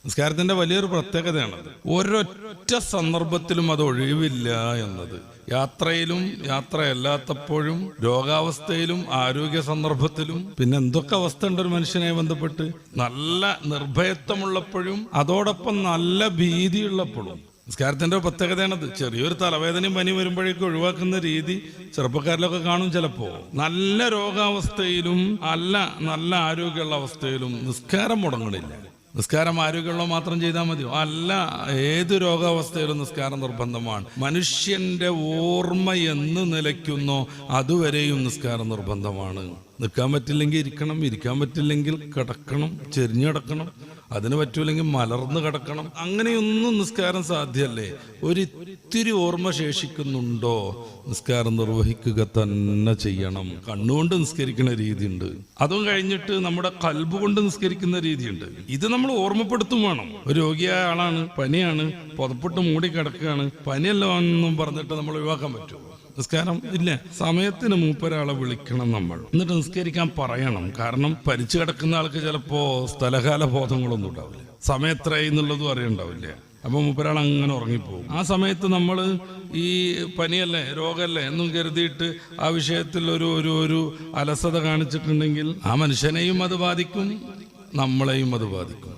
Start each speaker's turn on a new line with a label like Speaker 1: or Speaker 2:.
Speaker 1: നിസ്കാരത്തിന്റെ വലിയൊരു പ്രത്യേകതയാണത്. ഒരൊറ്റ സന്ദർഭത്തിലും അത് ഒഴിവില്ല എന്നത്. യാത്രയിലും യാത്രയല്ലാത്തപ്പോഴും, രോഗാവസ്ഥയിലും, ആരോഗ്യ സന്ദർഭത്തിലും, പിന്നെ എന്തൊക്കെ അവസ്ഥ ഉണ്ട് ഒരു മനുഷ്യനെ ബന്ധപ്പെട്ട്. നല്ല നിർഭയത്വമുള്ളപ്പോഴും അതോടൊപ്പം നല്ല ഭീതിയുള്ളപ്പോഴും. നിസ്കാരത്തിന്റെ പ്രത്യേകതയാണത്. ചെറിയൊരു തലവേദനയും പനി വരുമ്പോഴേക്കും ഒഴിവാക്കുന്ന രീതി ചെറുപ്പക്കാരിലൊക്കെ കാണും. ചിലപ്പോ നല്ല രോഗാവസ്ഥയിലും നല്ല ആരോഗ്യമുള്ള അവസ്ഥയിലും നിസ്കാരം മുടങ്ങണില്ല. നിസ്കാരം ആരോഗ്യമുള്ള മാത്രം ചെയ്താൽ മതിയോ? അല്ല, ഏത് രോഗാവസ്ഥയിലും നിസ്കാരം നിർബന്ധമാണ്. മനുഷ്യന്റെ ഓർമ്മ എന്ന് നിലയ്ക്കുന്നോ അതുവരെയും നിസ്കാരം നിർബന്ധമാണ്. നിൽക്കാൻ പറ്റില്ലെങ്കിൽ ഇരിക്കണം, ഇരിക്കാൻ പറ്റില്ലെങ്കിൽ കിടക്കണം, ചെരിഞ്ഞു കിടക്കണം, അതിന് പറ്റൂല്ലെങ്കിൽ മലർന്ന് കിടക്കണം. അങ്ങനെയൊന്നും നിസ്കാരം സാധ്യല്ലേ? ഒരിത്തിരി ഓർമ്മ ശേഷിക്കുന്നുണ്ടോ നിസ്കാരം നിർവഹിക്കുക തന്നെ ചെയ്യണം. കണ്ണുകൊണ്ട് നിസ്കരിക്കുന്ന രീതിയുണ്ട്, അതും കഴിഞ്ഞിട്ട് നമ്മുടെ കൽബ് കൊണ്ട് നിസ്കരിക്കുന്ന രീതിയുണ്ട്. ഇത് നമ്മൾ ഓർമ്മപ്പെടുത്തും വേണം. ഒരു രോഗിയായ ആളാണ്, പനിയാണ്, പുതപ്പിട്ട് മൂടി കിടക്കുകയാണ്, പനിയല്ല എന്നും പറഞ്ഞിട്ട് നമ്മൾ ഒഴിവാക്കാൻ പറ്റുമോ? നിസ്കാരം ഇല്ല. സമയത്തിന് മൂപ്പൊരാളെ വിളിക്കണം നമ്മൾ, എന്നിട്ട് നിസ്കരിക്കാൻ പറയണം. കാരണം പരിച്ചു കിടക്കുന്ന ആൾക്ക് ചിലപ്പോ സ്ഥലകാല ബോധങ്ങളൊന്നും ഉണ്ടാവില്ല, സമയത്രയും എന്നുള്ളതും അറിയണ്ടാവില്ല. അപ്പൊ മൂപ്പൊരാൾ അങ്ങനെ ഉറങ്ങിപ്പോകും. ആ സമയത്ത് നമ്മൾ ഈ പനിയല്ലേ, രോഗമല്ലേ എന്നും കരുതിയിട്ട് ആ വിഷയത്തിൽ ഒരു അലസത കാണിച്ചിട്ടുണ്ടെങ്കിൽ ആ മനുഷ്യനെയും അത് ബാധിക്കും, നമ്മളെയും അത് ബാധിക്കും.